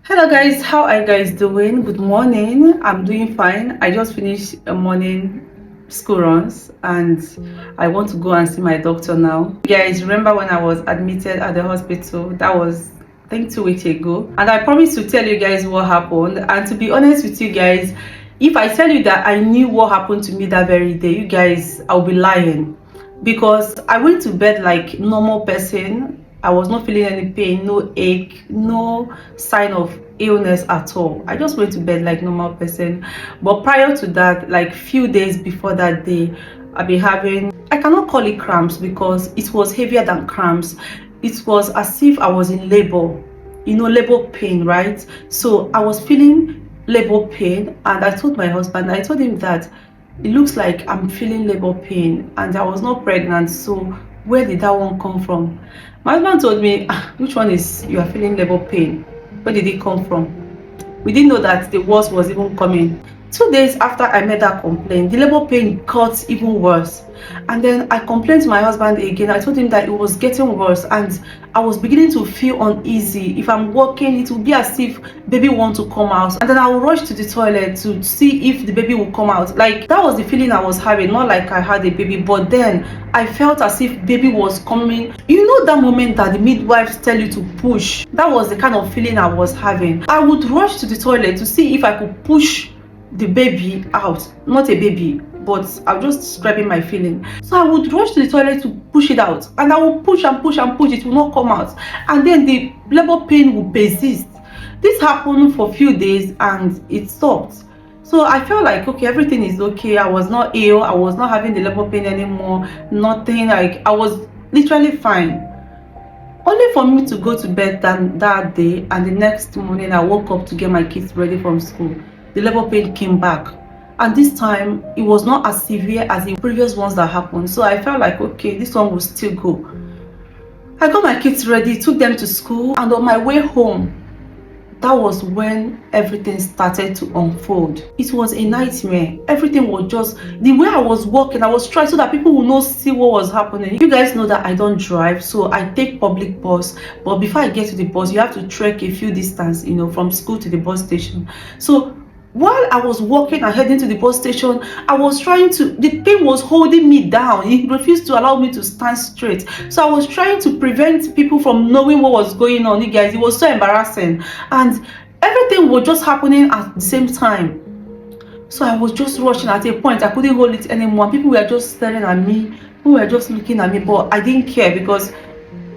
Hello guys, how are you guys doing? Good morning. I'm doing fine. I just finished a morning school runs and I want to go and see my doctor now. You guys, remember when I was admitted at the hospital? That was I think 2 weeks ago. And I promised to tell you guys what happened. And to be honest with you guys, if I tell you that I knew what happened to me that very day, you guys, I'll be lying. Because I went to bed like normal person. I was not feeling any pain, no ache, no sign of illness at all. I just went to bed like normal person. But prior to that, like few days before that day, I've been having, I cannot call it cramps because it was heavier than cramps. It was as if I was in labor, labor pain, right? So I was feeling labor pain, and I told my husband, I told him that it looks like I'm feeling labor pain and I was not pregnant, so where did that one come from? My husband told me, which one is you are feeling labor pain? Where did it come from? We didn't know that the worst was even coming. 2 days after I made that complaint, the labor pain got even worse. And then I complained to my husband again. I told him that it was getting worse and I was beginning to feel uneasy. If I'm walking, it will be as if baby wants to come out. And then I will rush to the toilet to see if the baby will come out. Like, that was the feeling I was having. Not like I had a baby, but then I felt as if baby was coming. You know that moment that the midwives tell you to push? That was the kind of feeling I was having. I would rush to the toilet to see if I could push the baby out. Not a baby, but I'm just describing my feeling. So I would rush to the toilet to push it out, and I will push and push and push. It will not come out, and then the labor pain will persist. This happened for a few days and it stopped. So I felt like, okay, everything is okay. I was not ill. I was not having the labor pain anymore. Nothing. Like, I was literally fine. Only for me to go to bed that day, and the next morning I woke up to get my kids ready from school. The labor pain came back, and this time it was not as severe as the previous ones that happened. So I felt like, okay, this one will still go. I got my kids ready, took them to school, and on my way home, that was when everything started to unfold. It was a nightmare. Everything was just the way I was walking. I was trying so that people will not see what was happening. You guys know that I don't drive, so I take public bus. But before I get to the bus, you have to trek a few distance, from school to the bus station. So while I was walking and heading to the bus station, I was trying to, the pain was holding me down. It refused to allow me to stand straight. So I was trying to prevent people from knowing what was going on. You guys, it was so embarrassing. And everything was just happening at the same time. So I was just rushing. At a point, I couldn't hold it anymore. People were just staring at me. People were just looking at me. But I didn't care because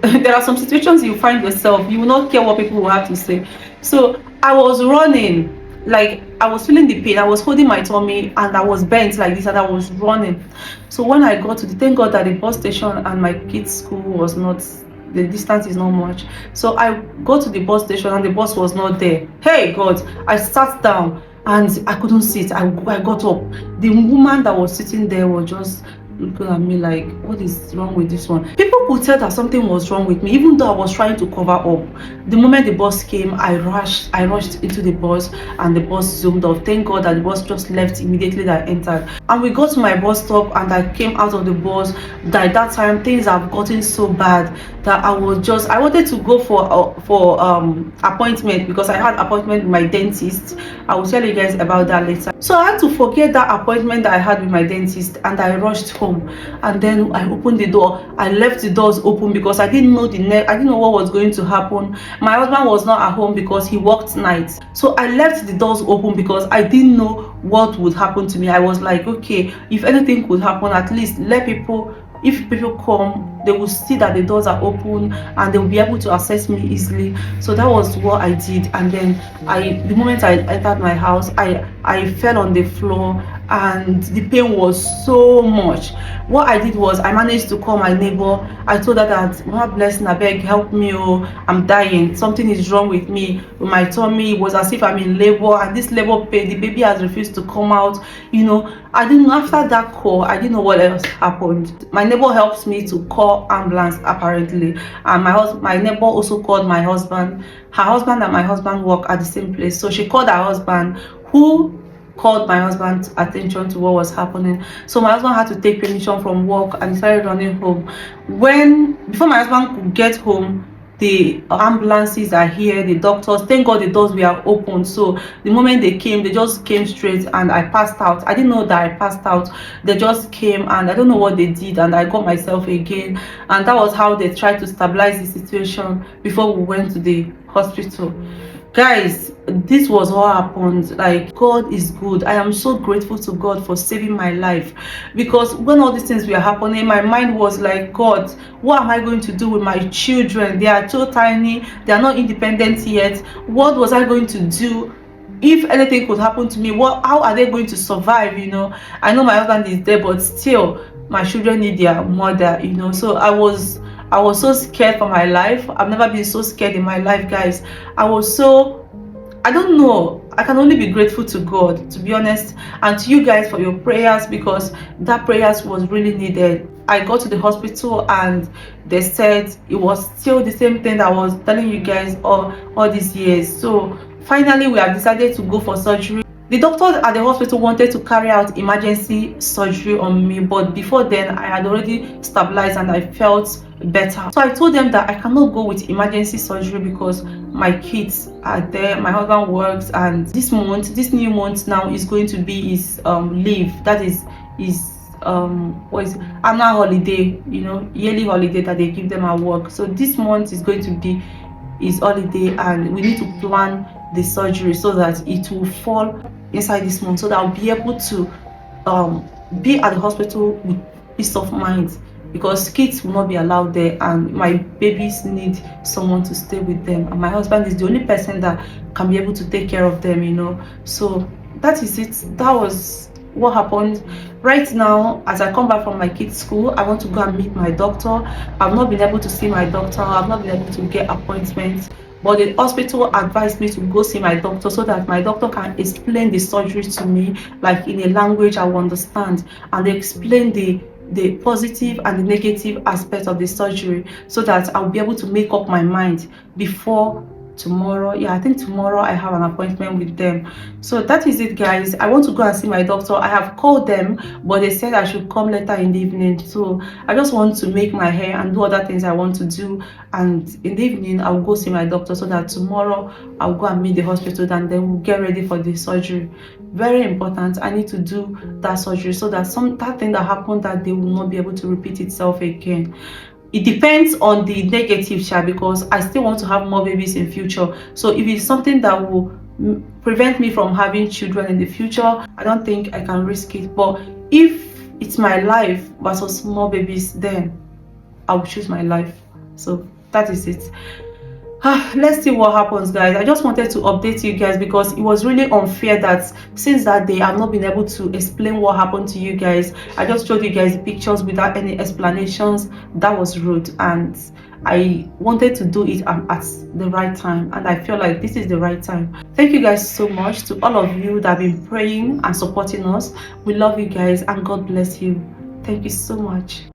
there are some situations you find yourself, you will not care what people will have to say. So I was running. Like, I was feeling the pain. I was holding my tummy and I was bent like this and I was running. So when I got to thank God that the bus station and my kids' school was not, the distance is not much. So I go to the bus station and the bus was not there. Hey God, I sat down and I couldn't sit. I got up. The woman that was sitting there was just looking at me like, what is wrong with this one? People could tell that something was wrong with me, even though I was trying to cover up. The moment the bus came, I rushed into the bus and the bus zoomed off. Thank God that the bus just left immediately that I entered. And we got to my bus stop and I came out of the bus. At that time, things have gotten so bad that I wanted to go for appointment because I had appointment with my dentist. I will tell you guys about that later. So I had to forget that appointment that I had with my dentist and I rushed home. And then I opened the door. I left the doors open because I didn't know I didn't know what was going to happen. My husband was not at home because he worked nights. So I left the doors open because I didn't know what would happen to me. I was like, okay, if anything could happen, at least let people, if people come, they will see that the doors are open and they will be able to access me easily. So that was what I did. And then the moment I entered my house, I fell on the floor and the pain was so much. What I did was I managed to call my neighbor. I told her that, Mama Blessing, I beg, help me, oh, I'm dying, something is wrong with me, with my tummy. It was as if I'm in labor and this labor pain, the baby has refused to come out. I didn't know. After that call, I didn't know what else happened. My neighbor helped me to call ambulance apparently, and my neighbor also called my husband. Her husband and my husband work at the same place, so she called her husband, who called my husband's attention to what was happening. So my husband had to take permission from work and he started running home. Before my husband could get home, the ambulances are here, the doctors. Thank God the doors were open, so the moment they came, they just came straight, and I passed out. I didn't know that I passed out. They just came, and I don't know what they did, and I got myself again. And that was how they tried to stabilize the situation before we went to the hospital. Guys, this was what happened. Like, God is good. I am so grateful to God for saving my life, because when all these things were happening, my mind was like, God, what am I going to do with my children? They are so tiny, they are not independent yet. What was I going to do if anything could happen to me? How are they going to survive? I know my husband is there, but still my children need their mother. So I was so scared for my life. I've never been so scared in my life, guys. I don't know. I can only be grateful to God, to be honest, and to you guys for your prayers, because that prayers was really needed. I got to the hospital and they said it was still the same thing that I was telling you guys all these years. So finally we have decided to go for surgery. The doctors at the hospital wanted to carry out emergency surgery on me, but before then I had already stabilized and I felt better. So I told them that I cannot go with emergency surgery because my kids are there, my husband works, and this new month now is going to be his leave. That is his what is annual holiday, yearly holiday that they give them at work. So this month is going to be his holiday, and we need to plan the surgery so that it will fall inside this month, so that I'll be able to be at the hospital with peace of mind, because kids will not be allowed there, and my babies need someone to stay with them, and my husband is the only person that can be able to take care of them. So that is it. That was what happened. Right now, as I come back from my kids' school, I want to go and meet my doctor. I've not been able to see my doctor. I've not been able to get appointments, but the hospital advised me to go see my doctor so that my doctor can explain the surgery to me, like in a language I will understand, and they explain the positive and the negative aspects of the surgery, so that I'll be able to make up my mind before tomorrow. I think tomorrow I have an appointment with them. So that is it, guys. I want to go and see my doctor. I have called them, but they said I should come later in the evening. So I just want to make my hair and do other things I want to do, and in the evening I'll go see my doctor, so that tomorrow I'll go and meet the hospital, and then we'll get ready for the surgery. Very important. I need to do that surgery so that that thing that happened that day will not be able to repeat itself again. It depends on the negative share, because I still want to have more babies in future. So if it's something that will prevent me from having children in the future, I don't think I can risk it. But if it's my life versus more babies, then I will choose my life. So that is it. Let's see what happens, guys. I just wanted to update you guys, because it was really unfair that since that day I've not been able to explain what happened to you guys. I just showed you guys pictures without any explanations. That was rude, and I wanted to do it at the right time, and I feel like this is the right time. Thank you guys so much to all of you that have been praying and supporting us. We love you guys, and God bless you. Thank you so much.